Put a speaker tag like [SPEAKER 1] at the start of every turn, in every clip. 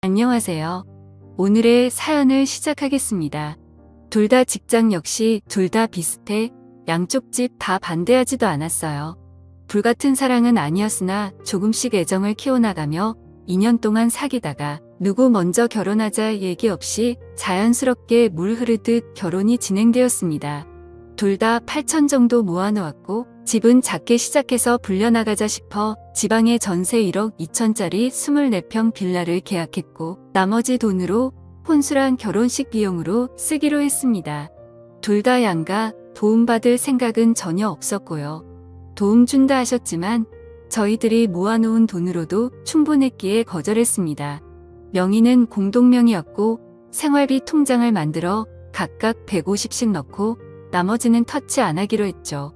[SPEAKER 1] 안녕하세요. 오늘의 사연을 시작하겠습니다. 둘 다 직장 역시 둘 다 비슷해 양쪽 집 다 반대하지도 않았어요. 불같은 사랑은 아니었으나 조금씩 애정을 키워나가며 2년 동안 사귀다가 누구 먼저 결혼하자 얘기 없이 자연스럽게 물 흐르듯 결혼이 진행되었습니다. 둘 다 8천 정도 모아놓았고 집은 작게 시작해서 불려나가자 싶어 지방에 전세 1억 2천짜리 24평 빌라를 계약했고 나머지 돈으로 혼술한 결혼식 비용으로 쓰기로 했습니다. 둘 다 양가 도움받을 생각은 전혀 없었고요. 도움 준다 하셨지만 저희들이 모아놓은 돈으로도 충분했기에 거절했습니다. 명의는 공동명의였고 생활비 통장을 만들어 각각 150씩 넣고 나머지는 터치 안 하기로 했죠.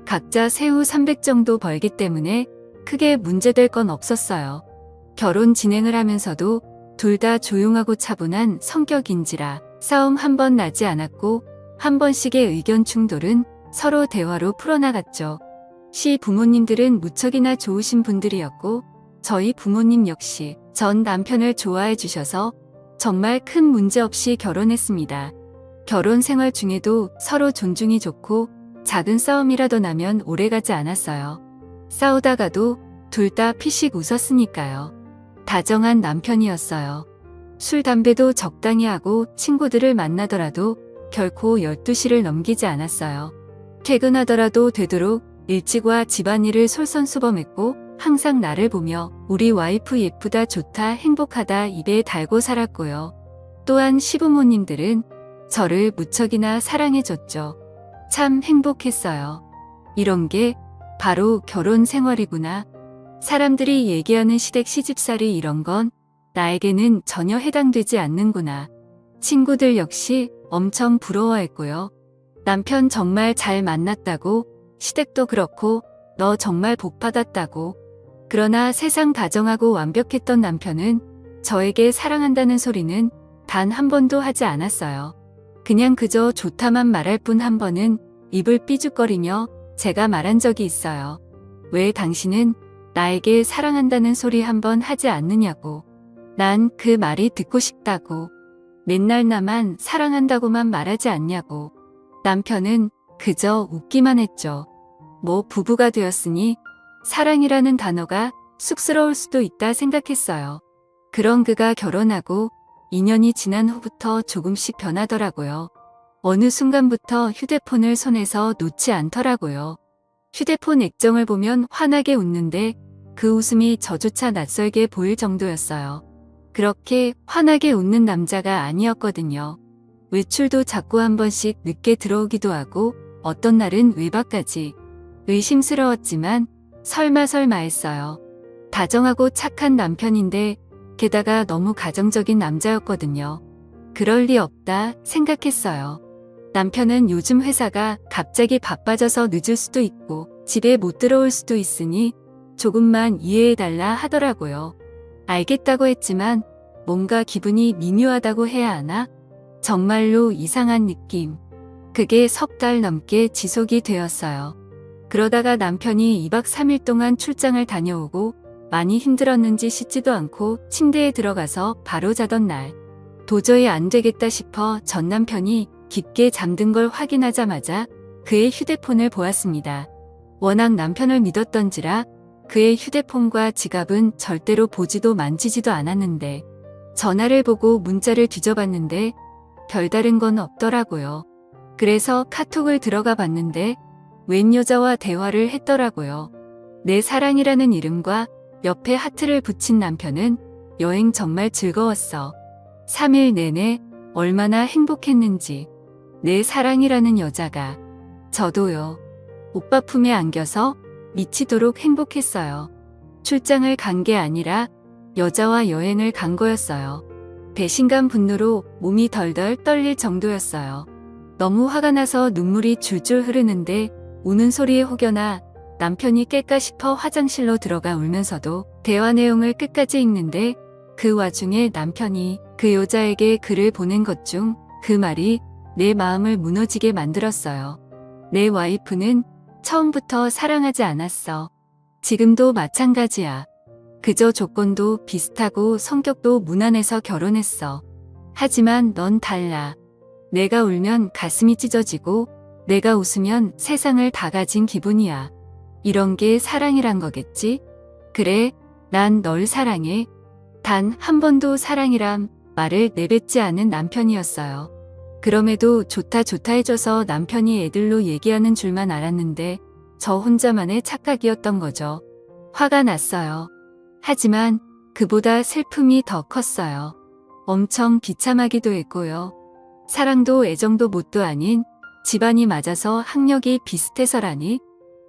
[SPEAKER 1] 각자 세후 300 정도 벌기 때문에 크게 문제될 건 없었어요. 결혼 진행을 하면서도 둘 다 조용하고 차분한 성격인지라 싸움 한 번 나지 않았고 한 번씩의 의견 충돌은 서로 대화로 풀어나갔죠. 시 부모님들은 무척이나 좋으신 분들이었고 저희 부모님 역시 전 남편을 좋아해 주셔서 정말 큰 문제 없이 결혼했습니다. 결혼 생활 중에도 서로 존중이 좋고 작은 싸움이라도 나면 오래가지 않았어요. 싸우다가도 둘 다 피식 웃었으니까요. 다정한 남편이었어요. 술, 담배도 적당히 하고 친구들을 만나더라도 결코 12시를 넘기지 않았어요. 퇴근하더라도 되도록 일찍 와 집안일을 솔선수범했고 항상 나를 보며 우리 와이프 예쁘다, 좋다, 행복하다 입에 달고 살았고요. 또한 시부모님들은 저를 무척이나 사랑해줬죠. 참 행복했어요. 이런 게 바로 결혼 생활이구나. 사람들이 얘기하는 시댁 시집살이 이런 건 나에게는 전혀 해당되지 않는구나. 친구들 역시 엄청 부러워했고요. 남편 정말 잘 만났다고, 시댁도 그렇고 너 정말 복 받았다고. 그러나 세상 다정하고 완벽했던 남편은 저에게 사랑한다는 소리는 단 한 번도 하지 않았어요. 그냥 그저 좋다만 말할 뿐. 한 번은 입을 삐죽거리며 제가 말한 적이 있어요. 왜 당신은 나에게 사랑한다는 소리 한 번 하지 않느냐고. 난 그 말이 듣고 싶다고. 맨날 나만 사랑한다고만 말하지 않냐고. 남편은 그저 웃기만 했죠. 뭐 부부가 되었으니 사랑이라는 단어가 쑥스러울 수도 있다 생각했어요. 그런 그가 결혼하고 2년이 지난 후부터 조금씩 변하더라고요. 어느 순간부터 휴대폰을 손에서 놓지 않더라고요. 휴대폰 액정을 보면 환하게 웃는데 그 웃음이 저조차 낯설게 보일 정도였어요. 그렇게 환하게 웃는 남자가 아니었거든요. 외출도 자꾸 한 번씩 늦게 들어오기도 하고 어떤 날은 외박까지. 의심스러웠지만 설마 했어요. 다정하고 착한 남편인데 게다가 너무 가정적인 남자였거든요. 그럴 리 없다 생각했어요. 남편은 요즘 회사가 갑자기 바빠져서 늦을 수도 있고 집에 못 들어올 수도 있으니 조금만 이해해달라 하더라고요. 알겠다고 했지만 뭔가 기분이 미묘하다고 해야 하나? 정말로 이상한 느낌. 그게 석 달 넘게 지속이 되었어요. 그러다가 남편이 2박 3일 동안 출장을 다녀오고 많이 힘들었는지 씻지도 않고 침대에 들어가서 바로 자던 날. 도저히 안 되겠다 싶어 전 남편이 깊게 잠든 걸 확인하자마자 그의 휴대폰을 보았습니다. 워낙 남편을 믿었던지라 그의 휴대폰과 지갑은 절대로 보지도 만지지도 않았는데 전화를 보고 문자를 뒤져봤는데 별다른 건 없더라고요. 그래서 카톡을 들어가 봤는데 웬 여자와 대화를 했더라고요. 내 사랑이라는 이름과 옆에 하트를 붙인 남편은 여행 정말 즐거웠어. 3일 내내 얼마나 행복했는지. 내 사랑이라는 여자가. 저도요. 오빠 품에 안겨서 미치도록 행복했어요. 출장을 간 게 아니라 여자와 여행을 간 거였어요. 배신감 분노로 몸이 덜덜 떨릴 정도였어요. 너무 화가 나서 눈물이 줄줄 흐르는데 우는 소리에 혹여나 남편이 깰까 싶어 화장실로 들어가 울면서도 대화 내용을 끝까지 읽는데 그 와중에 남편이 그 여자에게 글을 보낸 것 중 그 말이 내 마음을 무너지게 만들었어요. 내 와이프는 처음부터 사랑하지 않았어. 지금도 마찬가지야. 그저 조건도 비슷하고 성격도 무난해서 결혼했어. 하지만 넌 달라. 내가 울면 가슴이 찢어지고 내가 웃으면 세상을 다 가진 기분이야. 이런 게 사랑이란 거겠지? 그래, 난 널 사랑해. 단 한 번도 사랑이란 말을 내뱉지 않은 남편이었어요. 그럼에도 좋다 좋다 해줘서 남편이 애들로 얘기하는 줄만 알았는데 저 혼자만의 착각이었던 거죠. 화가 났어요. 하지만 그보다 슬픔이 더 컸어요. 엄청 비참하기도 했고요. 사랑도 애정도 뭣도 아닌 집안이 맞아서 학력이 비슷해서라니.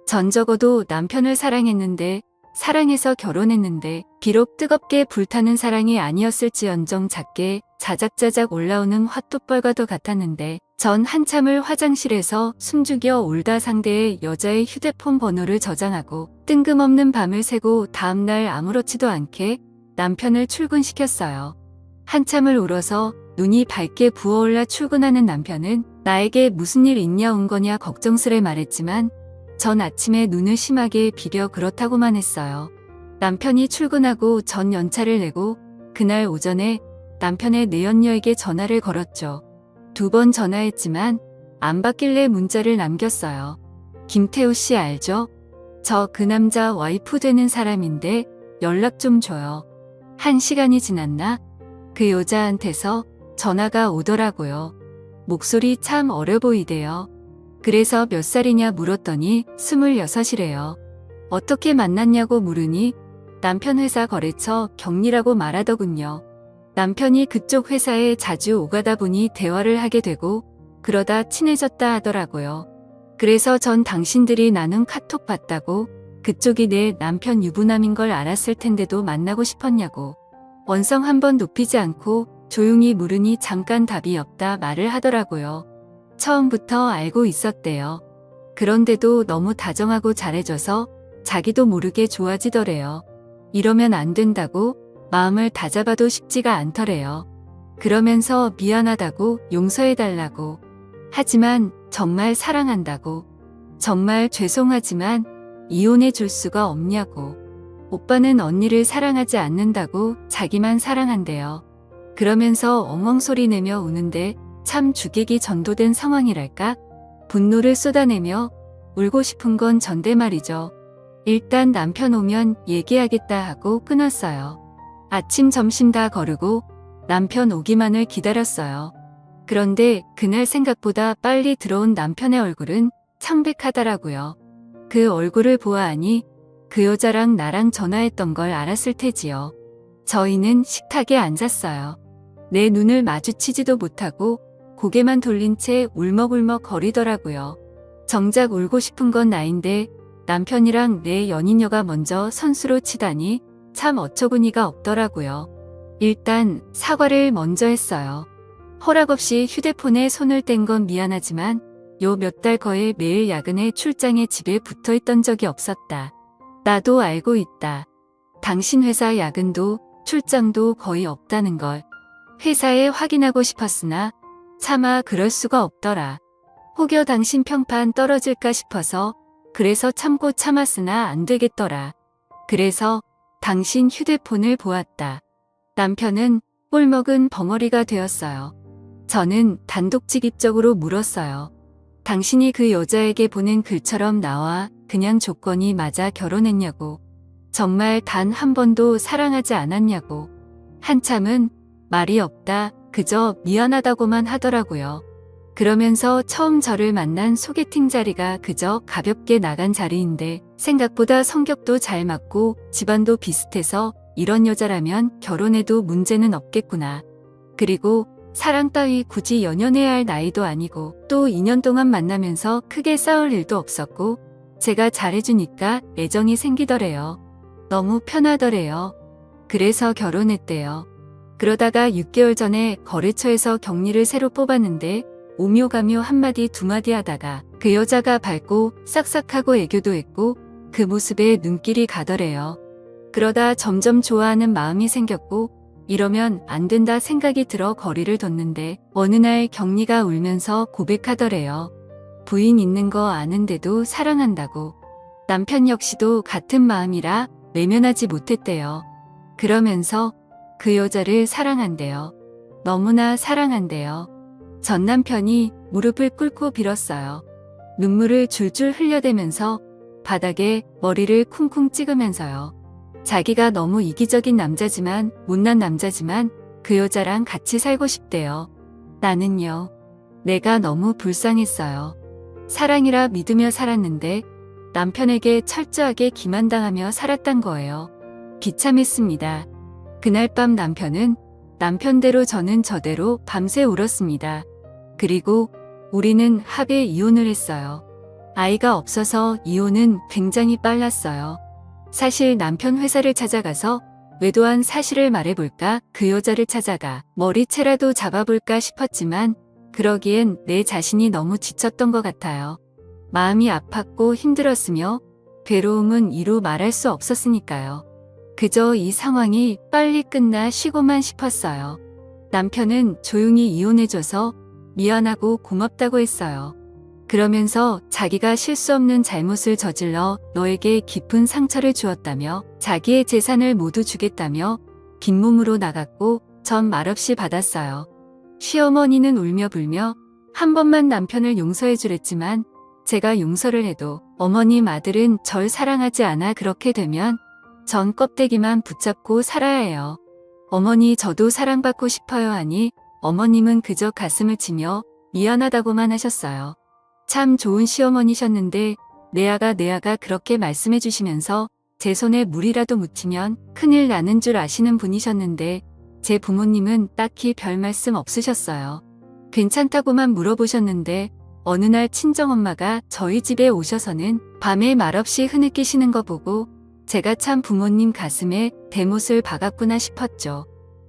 [SPEAKER 1] 전 적어도 남편을 사랑했는데 사랑해서 결혼했는데 비록 뜨겁게 불타는 사랑이 아니었을지언정 작게 자작자작 올라오는 화투벌과도 같았는데 전 한참을 화장실에서 숨죽여 울다 상대의 여자의 휴대폰 번호를 저장하고 뜬금없는 밤을 새고 다음날 아무렇지도 않게 남편을 출근시켰어요. 한참을 울어서 눈이 밝게 부어올라 출근하는 남편은 나에게 무슨 일 있냐 온 거냐 걱정스레 말했지만 전 아침에 눈을 심하게 비벼 그렇다고만 했어요. 남편이 출근하고 전 연차를 내고 그날 오전에 남편의 내연녀에게 전화를 걸었죠. 2번 전화했지만 안 받길래 문자를 남겼어요. 김태우 씨 알죠? 저 그 남자 와이프 되는 사람인데 연락 좀 줘요. 1시간이 지났나? 그 여자한테서 전화가 오더라고요. 목소리 참 어려 보이대요. 그래서 몇 살이냐 물었더니 26이래요. 어떻게 만났냐고 물으니 남편 회사 거래처 경리라고 말하더군요. 남편이 그쪽 회사에 자주 오가다 보니 대화를 하게 되고 그러다 친해졌다 하더라고요. 그래서 전 당신들이 나눈 카톡 봤다고 그쪽이 내 남편 유부남인 걸 알았을 텐데도 만나고 싶었냐고. 원성 한번 높이지 않고 조용히 물으니 잠깐 답이 없다 말을 하더라고요. 처음부터 알고 있었대요. 그런데도 너무 다정하고 잘해줘서 자기도 모르게 좋아지더래요. 이러면 안 된다고 마음을 다잡아도 쉽지가 않더래요. 그러면서 미안하다고 용서해달라고. 하지만 정말 사랑한다고. 정말 죄송하지만 이혼해 줄 수가 없냐고. 오빠는 언니를 사랑하지 않는다고 자기만 사랑한대요. 그러면서 엉엉 소리 내며 우는데 참 주객이 전도된 상황이랄까? 분노를 쏟아내며 울고 싶은 건 전데 말이죠. 일단 남편 오면 얘기하겠다 하고 끊었어요. 아침 점심 다 거르고 남편 오기만을 기다렸어요. 그런데 그날 생각보다 빨리 들어온 남편의 얼굴은 창백하더라고요. 그 얼굴을 보아하니 그 여자랑 나랑 전화했던 걸 알았을 테지요. 저희는 식탁에 앉았어요. 내 눈을 마주치지도 못하고 고개만 돌린 채 울먹울먹 거리더라고요. 정작 울고 싶은 건 나인데 남편이랑 내 연인녀가 먼저 선수로 치다니 참 어처구니가 없더라고요. 일단 사과를 먼저 했어요. 허락 없이 휴대폰에 손을 댄 건 미안하지만 요 몇 달 거의 매일 야근에 출장에 집에 붙어 있던 적이 없었다. 나도 알고 있다. 당신 회사 야근도 출장도 거의 없다는 걸. 회사에 확인하고 싶었으나 차마 그럴 수가 없더라. 혹여 당신 평판 떨어질까 싶어서 그래서 참고 참았으나 안 되겠더라. 그래서 당신 휴대폰을 보았다. 남편은 꼴먹은 벙어리가 되었어요. 저는 단독직입적으로 물었어요. 당신이 그 여자에게 보낸 글처럼 나와 그냥 조건이 맞아 결혼했냐고. 정말 단 한 번도 사랑하지 않았냐고. 한참은 말이 없다. 그저 미안하다고만 하더라고요. 그러면서 처음 저를 만난 소개팅 자리가 그저 가볍게 나간 자리인데 생각보다 성격도 잘 맞고 집안도 비슷해서 이런 여자라면 결혼해도 문제는 없겠구나. 그리고 사랑 따위 굳이 연연해야 할 나이도 아니고 또 2년 동안 만나면서 크게 싸울 일도 없었고 제가 잘해주니까 애정이 생기더래요. 너무 편하더래요. 그래서 결혼했대요. 그러다가 6개월 전에 거래처에서 경리를 새로 뽑았는데 오묘가묘 한마디 두마디 하다가 그 여자가 밝고 싹싹하고 애교도 했고 그 모습에 눈길이 가더래요. 그러다 점점 좋아하는 마음이 생겼고 이러면 안 된다 생각이 들어 거리를 뒀는데 어느 날 경리가 울면서 고백하더래요. 부인 있는 거 아는데도 사랑한다고. 남편 역시도 같은 마음이라 외면하지 못했대요. 그러면서 그 여자를 사랑한대요. 너무나 사랑한대요. 전 남편이 무릎을 꿇고 빌었어요. 눈물을 줄줄 흘려대면서 바닥에 머리를 쿵쿵 찍으면서요. 자기가 너무 이기적인 남자지만, 못난 남자지만 그 여자랑 같이 살고 싶대요. 나는요, 내가 너무 불쌍했어요. 사랑이라 믿으며 살았는데 남편에게 철저하게 기만당하며 살았단 거예요. 비참했습니다. 그날 밤 남편은 남편대로, 저는 저대로 밤새 울었습니다. 그리고 우리는 합의 이혼을 했어요. 아이가 없어서 이혼은 굉장히 빨랐어요. 사실 남편 회사를 찾아가서 외도한 사실을 말해볼까, 그 여자를 찾아가 머리채라도 잡아볼까 싶었지만 그러기엔 내 자신이 너무 지쳤던 것 같아요. 마음이 아팠고 힘들었으며 괴로움은 이루 말할 수 없었으니까요. 그저 이 상황이 빨리 끝나 쉬고만 싶었어요. 남편은 조용히 이혼해줘서 미안하고 고맙다고 했어요. 그러면서 자기가 실수 없는 잘못을 저질러 너에게 깊은 상처를 주었다며 자기의 재산을 모두 주겠다며 빈몸으로 나갔고 전 말없이 받았어요. 시어머니는 울며 불며 한 번만 남편을 용서해 주랬지만 제가 용서를 해도 어머님, 아들은 절 사랑하지 않아. 그렇게 되면 전 껍데기만 붙잡고 살아야 해요. 어머니, 저도 사랑받고 싶어요 하니 어머님은 그저 가슴을 치며 미안하다고만 하셨어요. 참 좋은 시어머니셨는데 내 아가 그렇게 말씀해 주시면서 제 손에 물이라도 묻히면 큰일 나는 줄 아시는 분이셨는데 제 부모님은 딱히 별 말씀 없으셨어요. 괜찮다고만 물어보셨는데 어느 날 친정엄마가 저희 집에 오셔서는 밤에 말없이 흐느끼시는 거 보고 제가 참 부모님 가슴에 대못을 박았구나 싶었죠.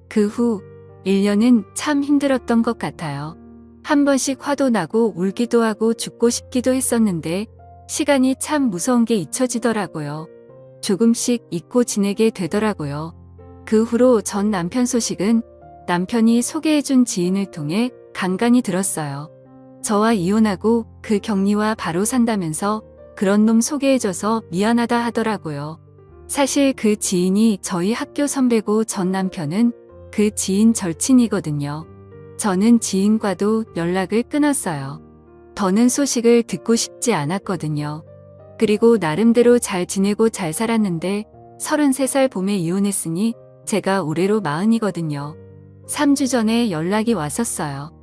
[SPEAKER 1] 그 후 1년은 참 힘들었던 것 같아요. 한 번씩 화도 나고 울기도 하고 죽고 싶기도 했었는데 시간이 참 무서운 게 잊혀지더라고요. 조금씩 잊고 지내게 되더라고요. 그 후로 전 남편 소식은 남편이 소개해준 지인을 통해 간간히 들었어요. 저와 이혼하고 그 격리와 바로 산다면서 그런 놈 소개해줘서 미안하다 하더라고요. 사실 그 지인이 저희 학교 선배고 전 남편은 그 지인 절친이거든요. 저는 지인과도 연락을 끊었어요. 더는 소식을 듣고 싶지 않았거든요. 그리고 나름대로 잘 지내고 잘 살았는데 33살 봄에 이혼했으니 제가 올해로 40이거든요. 3주 전에 연락이 왔었어요.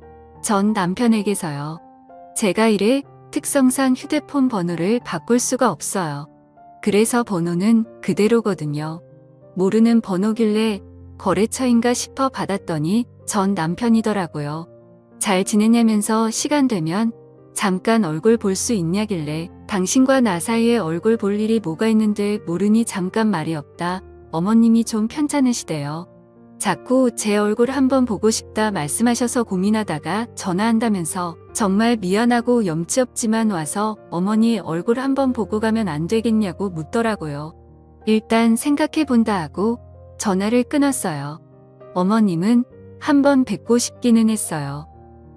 [SPEAKER 1] 전 남편에게서요. 제가 일의 특성상 휴대폰 번호를 바꿀 수가 없어요. 그래서 번호는 그대로거든요. 모르는 번호길래 거래처인가 싶어 받았더니 전 남편이더라고요. 잘 지내냐면서 시간 되면 잠깐 얼굴 볼 수 있냐길래 당신과 나 사이에 얼굴 볼 일이 뭐가 있는데 모르니 잠깐 말이 없다. 어머님이 좀 편찮으시대요. 자꾸 제 얼굴 한번 보고 싶다 말씀하셔서 고민하다가 전화한다면서 정말 미안하고 염치 없지만 와서 어머니 얼굴 한번 보고 가면 안 되겠냐고 묻더라고요. 일단 생각해본다 하고 전화를 끊었어요. 어머님은 한번 뵙고 싶기는 했어요.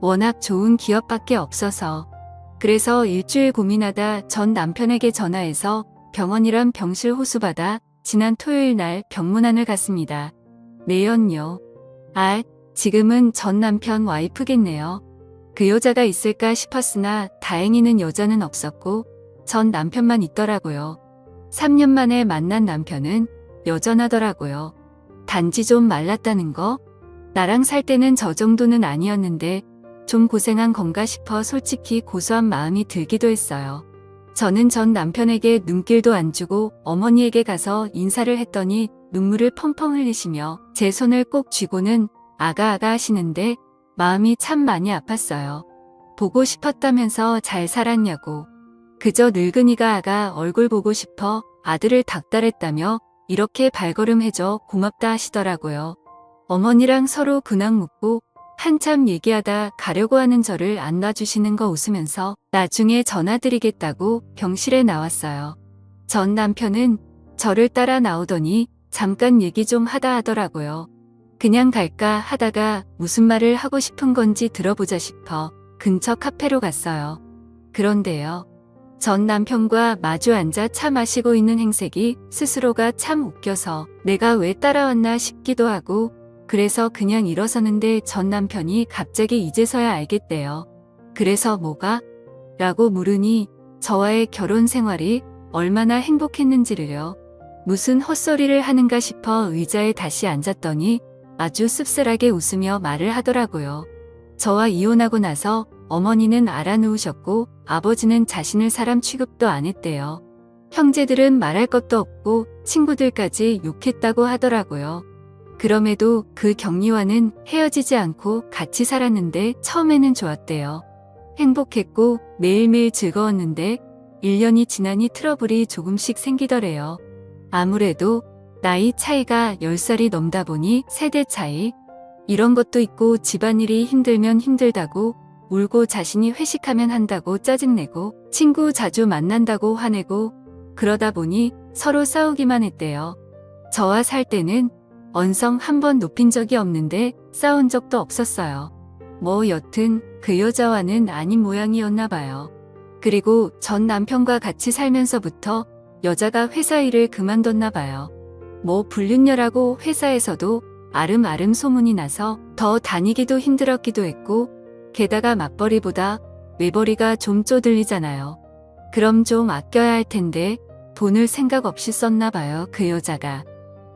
[SPEAKER 1] 워낙 좋은 기업밖에 없어서. 그래서 일주일 고민하다 전 남편에게 전화해서 병원이랑 병실 호수받아 지난 토요일 날 병문안을 갔습니다. 내연요. 지금은 전 남편 와이프겠네요. 그 여자가 있을까 싶었으나 다행히는 여자는 없었고 전 남편만 있더라고요. 3년 만에 만난 남편은 여전하더라고요. 단지 좀 말랐다는 거? 나랑 살 때는 저 정도는 아니었는데 좀 고생한 건가 싶어 솔직히 고소한 마음이 들기도 했어요. 저는 전 남편에게 눈길도 안 주고 어머니에게 가서 인사를 했더니 눈물을 펑펑 흘리시며 제 손을 꼭 쥐고는 아가 하시는데 마음이 참 많이 아팠어요. 보고 싶었다면서 잘 살았냐고. 그저 늙은이가 아가 얼굴 보고 싶어 아들을 닥달했다며 이렇게 발걸음해줘 고맙다 하시더라고요. 어머니랑 서로 근황 묻고 한참 얘기하다 가려고 하는 저를 안 놔주시는 거 웃으면서 나중에 전화드리겠다고 병실에 나왔어요. 전 남편은 저를 따라 나오더니 잠깐 얘기 좀 하다 하더라고요. 그냥 갈까 하다가 무슨 말을 하고 싶은 건지 들어보자 싶어 근처 카페로 갔어요. 그런데요. 전 남편과 마주 앉아 차 마시고 있는 행색이 스스로가 참 웃겨서 내가 왜 따라왔나 싶기도 하고 그래서 그냥 일어서는데 전 남편이 갑자기 이제서야 알겠대요. 그래서 뭐가? 라고 물으니 저와의 결혼 생활이 얼마나 행복했는지를요. 무슨 헛소리를 하는가 싶어 의자에 다시 앉았더니 아주 씁쓸하게 웃으며 말을 하더라고요. 저와 이혼하고 나서 어머니는 알아누우셨고 아버지는 자신을 사람 취급도 안 했대요. 형제들은 말할 것도 없고 친구들까지 욕했다고 하더라고요. 그럼에도 그 경리와는 헤어지지 않고 같이 살았는데 처음에는 좋았대요. 행복했고 매일매일 즐거웠는데 1년이 지나니 트러블이 조금씩 생기더래요. 아무래도 나이 차이가 10살이 넘다 보니 세대 차이 이런 것도 있고 집안일이 힘들면 힘들다고 울고 자신이 회식하면 한다고 짜증내고 친구 자주 만난다고 화내고 그러다 보니 서로 싸우기만 했대요. 저와 살 때는 언성 한 번 높인 적이 없는데 싸운 적도 없었어요. 뭐 여튼 그 여자와는 아닌 모양이었나 봐요. 그리고 전 남편과 같이 살면서부터 여자가 회사 일을 그만뒀나 봐요. 뭐 불륜녀라고 회사에서도 아름아름 소문이 나서 더 다니기도 힘들었기도 했고 게다가 맞벌이보다 외벌이가 좀 쪼들리잖아요. 그럼 좀 아껴야 할 텐데 돈을 생각 없이 썼나 봐요, 그 여자가.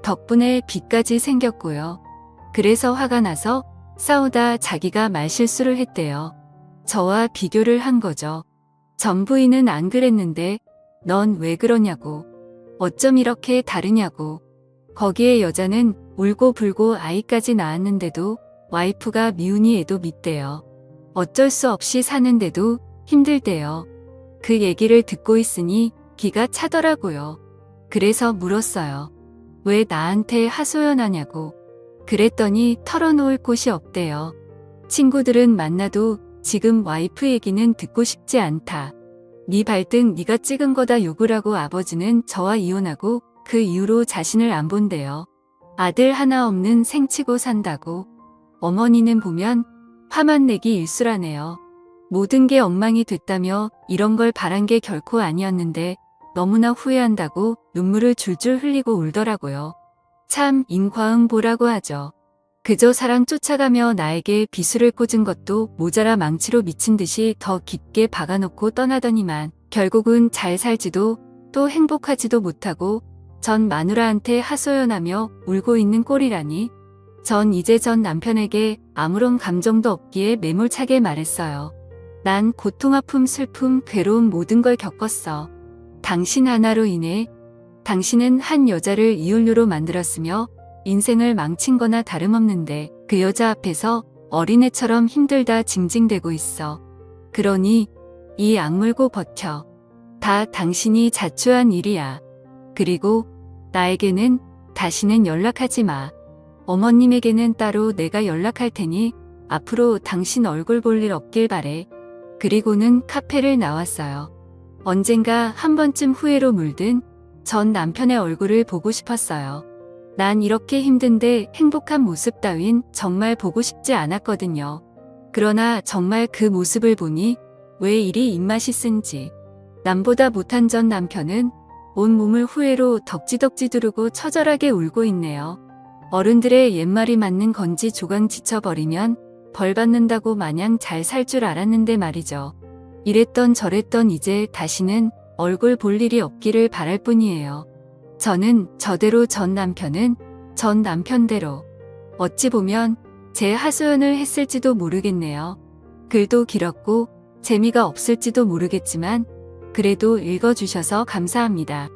[SPEAKER 1] 덕분에 빚까지 생겼고요. 그래서 화가 나서 싸우다 자기가 말실수를 했대요. 저와 비교를 한 거죠. 전 부인은 안 그랬는데 넌 왜 그러냐고. 어쩜 이렇게 다르냐고. 거기에 여자는 울고 불고 아이까지 낳았는데도 와이프가 미우니 애도 밉대요. 어쩔 수 없이 사는데도 힘들대요. 그 얘기를 듣고 있으니 기가 차더라고요. 그래서 물었어요. 왜 나한테 하소연하냐고. 그랬더니 털어놓을 곳이 없대요. 친구들은 만나도 지금 와이프 얘기는 듣고 싶지 않다. 네 발등 네가 찍은 거다 욕을 하고 아버지는 저와 이혼하고 그 이후로 자신을 안 본대요. 아들 하나 없는 생치고 산다고. 어머니는 보면 화만 내기 일수라네요. 모든 게 엉망이 됐다며 이런 걸 바란 게 결코 아니었는데 너무나 후회한다고 눈물을 줄줄 흘리고 울더라고요. 참 인과응보라고 하죠. 그저 사랑 쫓아가며 나에게 비수를 꽂은 것도 모자라 망치로 미친 듯이 더 깊게 박아놓고 떠나더니만 결국은 잘 살지도 또 행복하지도 못하고 전 마누라한테 하소연하며 울고 있는 꼴이라니. 전 이제 전 남편에게 아무런 감정도 없기에 매몰차게 말했어요. 난 고통, 아픔, 슬픔, 괴로움 모든 걸 겪었어. 당신 하나로 인해 당신은 한 여자를 이혼녀로 만들었으며 인생을 망친 거나 다름없는데 그 여자 앞에서 어린애처럼 힘들다 징징대고 있어. 그러니 이 악물고 버텨. 다 당신이 자초한 일이야. 그리고 나에게는 다시는 연락하지 마. 어머님에게는 따로 내가 연락할 테니 앞으로 당신 얼굴 볼 일 없길 바래. 그리고는 카페를 나왔어요. 언젠가 한 번쯤 후회로 물든 전 남편의 얼굴을 보고 싶었어요. 난 이렇게 힘든데 행복한 모습 따윈 정말 보고 싶지 않았거든요. 그러나 정말 그 모습을 보니 왜 이리 입맛이 쓴지. 남보다 못한 전 남편은 온몸을 후회로 덕지덕지 두르고 처절하게 울고 있네요. 어른들의 옛말이 맞는 건지 조강 지쳐버리면 벌 받는다고 마냥 잘 살 줄 알았는데 말이죠. 이랬던 저랬던 이제 다시는 얼굴 볼 일이 없기를 바랄 뿐이에요. 저는 저대로 전 남편은 전 남편대로. 어찌 보면 제 하소연을 했을지도 모르겠네요. 글도 길었고 재미가 없을지도 모르겠지만 그래도 읽어주셔서 감사합니다.